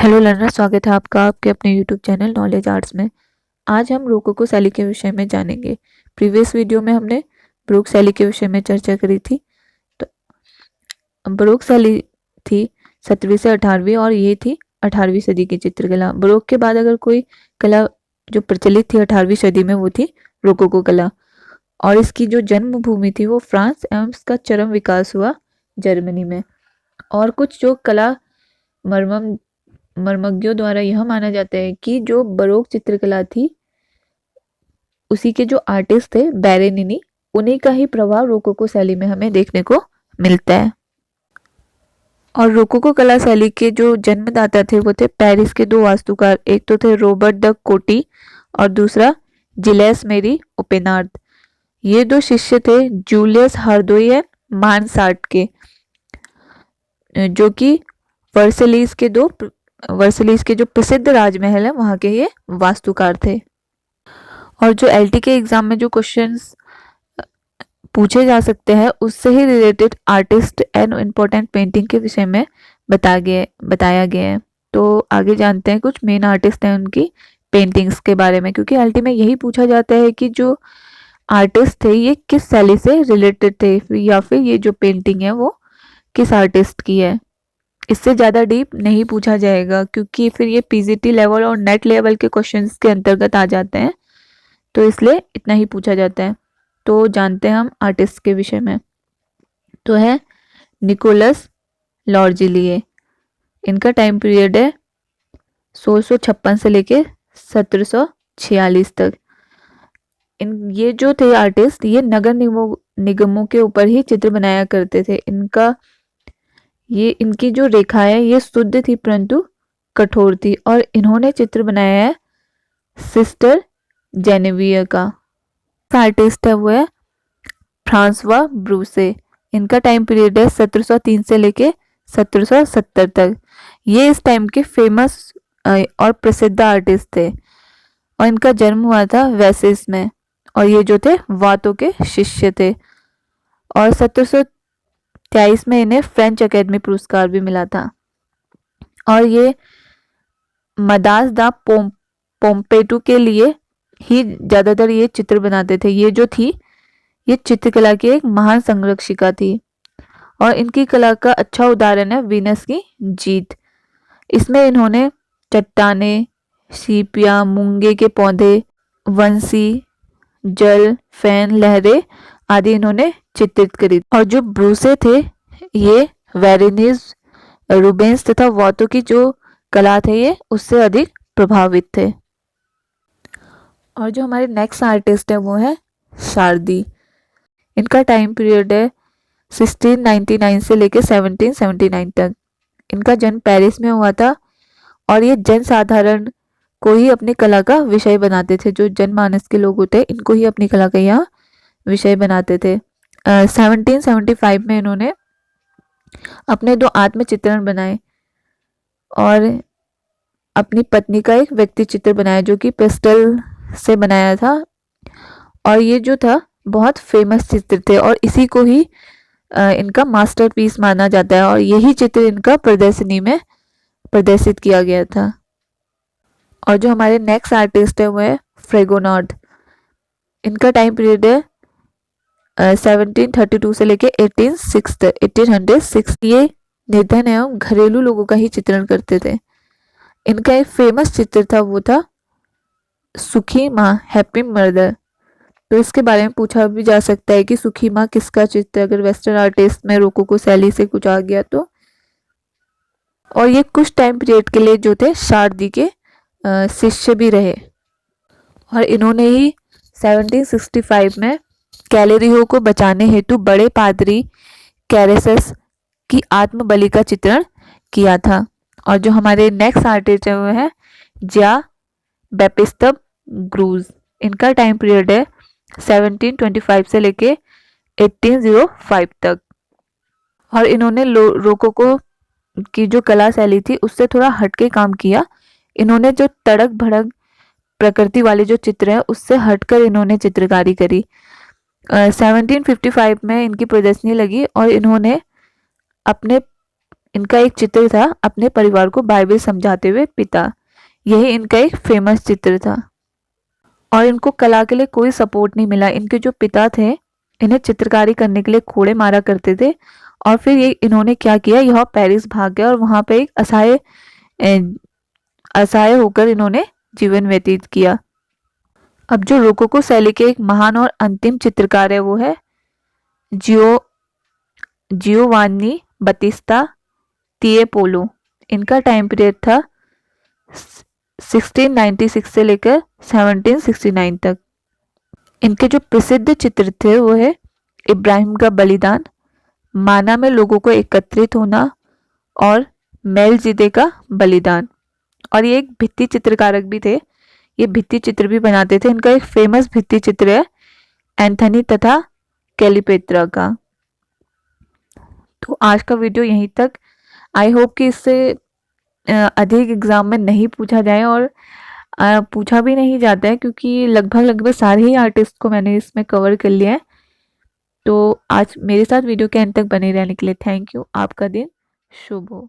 Hello learner, स्वागत है आपका आपके अपने यूट्यूब चैनल नॉलेज आर्ट्स में। आज हम रोकोको शैली के विषय में जानेंगे। प्रीवियस वीडियो में हमने बारोक शैली के विषय में चर्चा करी थी। तो बारोक शैली थी 17वीं से 18वीं और ये थी 18वीं सदी की चित्रकला। बारोक के बाद अगर कोई कला जो प्रचलित थी 18वीं सदी में वो थी रोकोको कला, और इसकी जो जन्मभूमि थी वो फ्रांस एवं इसका चरम विकास हुआ जर्मनी में। और कुछ जो कला मर्मज्ञों द्वारा यह माना जाता है कि जो बारोक चित्रकला थी उसी के जो आर्टिस्ट थे बेरेनिनी, उन्हीं का ही प्रभाव रोकोको शैली में हमें देखने को मिलता है। और रोकोको कला शैली के जो जन्मदाता थे वो थे पेरिस के दो वास्तुकार, एक तो थे रॉबर्ट द कोटी और दूसरा जिलेस मेरी ओपेनार्ड। ये दो शिष्य थे जूलियस हार्दोई एंड मानसार्ट के, जो कि वर्सलीज के जो प्रसिद्ध राजमहल है वहाँ के ये वास्तुकार थे। और जो एलटी के एग्जाम में जो क्वेश्चंस पूछे जा सकते हैं उससे ही related artist and important painting के विषय में बताया गया है। तो आगे जानते हैं कुछ मेन आर्टिस्ट हैं उनकी पेंटिंग्स के बारे में, क्योंकि एलटी में यही पूछा जाता है कि जो आर्टिस्ट थे ये किस शैली से रिलेटेड थे या फिर ये जो पेंटिंग है वो किस आर्टिस्ट की है। इससे ज़्यादा डीप नहीं पूछा जाएगा क्योंकि फिर ये पीजीटी लेवल और नेट लेवल के क्वेश्चंस के अंतर्गत आ जाते हैं, तो इसलिए इतना ही पूछा जाता है। तो जानते हैं हम आर्टिस्ट के विषय में। तो है निकोलस लॉर्जिलिए। इनका टाइम पीरियड है 1656 से लेके 1746 तक। ये जो थे आर्टिस्ट ये नगर निगमों के ऊपर ही चित्र बनाया करते थे। इनकी जो रेखा है ये शुद्ध थी परंतु कठोर थी, और इन्होंने चित्र बनाया है सिस्टर जेनेवियर का। आर्टिस्ट है वो है फ्रांसवा ब्रूसे। इनका टाइम पीरियड है 1703 से लेके 1770 तक। ये इस टाइम के फेमस और प्रसिद्ध आर्टिस्ट थे, और इनका जन्म हुआ था वेसिस में, और ये जो थे वातो के शिष्य थे। और 1723 में इन्हें फ्रेंच अकेडमी पुरस्कार भी मिला था। और ये मदास दा पोम्पेटू के लिए ही ज़्यादातर ये चित्र बनाते थे। ये जो थी ये चित्रकला की एक महान संरक्षिका थी, और इनकी कला का अच्छा उदाहरण है वीनस की जीत। इसमें इन्होंने चट्टाने, सीपियाँ, मूंगे के पौधे, वंशी, जल, फैन, लहरें आदि इन्होंने चित्रित करी। और जो ब्रूसे थे ये वेरेनिस, रूबेंस तथा वातो की जो कला थे ये उससे अधिक प्रभावित थे। और जो हमारे नेक्स्ट आर्टिस्ट है वो है शारदी। इनका टाइम पीरियड है 1699 से लेकर 1779 तक। इनका जन्म पेरिस में हुआ था, और ये जन साधारण को ही अपनी कला का विषय बनाते थे। जो जनमानस के लोग होते हैं इनको ही अपनी कला का यहाँ विषय बनाते थे। 1775 में इन्होंने अपने दो आत्मचित्रण बनाए और अपनी पत्नी का एक व्यक्ति चित्र बनाया जो कि पेस्टल से बनाया था, और ये जो था बहुत फेमस चित्र थे, और इसी को ही इनका मास्टरपीस माना जाता है, और यही चित्र इनका प्रदर्शनी में प्रदर्शित किया गया था। और जो हमारे नेक्स्ट आर्टिस्ट है वो है फ्रेगोनार्ड। इनका टाइम पीरियड है 1732 से लेके 1806। ये निर्धन एवं घरेलू लोगों का ही चित्रण करते थे। इनका एक फेमस चित्र था वो था सुखी माँ, हैप्पी मर्दर। तो इसके बारे में पूछा भी जा सकता है कि सुखी माँ किसका चित्र, अगर वेस्टर्न आर्टिस्ट में रोकोको शैली से कुछ आ गया तो। और ये कुछ टाइम पीरियड के लिए जो थे शारदी के शिष्य भी रहे, और इन्होंने ही 1765 में कैलेरियो को बचाने हेतु बड़े पादरी कैरेसस की आत्मबलि का चित्रण किया था। और जो हमारे नेक्स्ट आर्टिस्ट है वो है ज्या बैप्टिस्ट ग्रूज। इनका टाइम पीरियड है 1725 से लेके 1805 तक, और इन्होंने रोकोको की जो कला शैली थी उससे थोड़ा हटके काम किया। इन्होंने जो तड़क भड़क प्रकृति वाले जो चित्र है उससे हटकर इन्होंने चित्रकारी करी। 1755 में इनकी प्रदर्शनी लगी, और इन्होंने अपने इनका एक चित्र था अपने परिवार को बाइबल समझाते हुए पिता। यही इनका एक फेमस चित्र था और इनको कला के लिए कोई सपोर्ट नहीं मिला। इनके जो पिता थे इन्हें चित्रकारी करने के लिए कोड़े मारा करते थे और फिर ये इन्होंने क्या किया, यह पेरिस भाग गया और वहाँ पे एक असहाय होकर इन्होंने जीवन व्यतीत किया। अब जो रोकोको शैली के एक महान और अंतिम चित्रकार है वो है जियोवान्नी बत्तीस्ता तिएपोलो। इनका टाइम पीरियड था 1696 से लेकर 1769 तक। इनके जो प्रसिद्ध चित्र थे वो है इब्राहिम का बलिदान, माना में लोगों को एकत्रित होना और मेलजिदे का बलिदान। और ये एक भित्ति चित्रकारक भी थे, ये भित्ति चित्र भी बनाते थे। इनका एक फेमस भित्ति चित्र है एंथनी तथा कैलिपेत्रा का। तो आज का वीडियो यहीं तक। आई होप कि इससे अधिक एग्जाम में नहीं पूछा जाए और पूछा भी नहीं जाता है, क्योंकि लगभग सारे ही आर्टिस्ट को मैंने इसमें कवर कर लिया है। तो आज मेरे साथ वीडियो के अंत तक बने रहने के लिए थैंक यू। आपका दिन शुभ हो।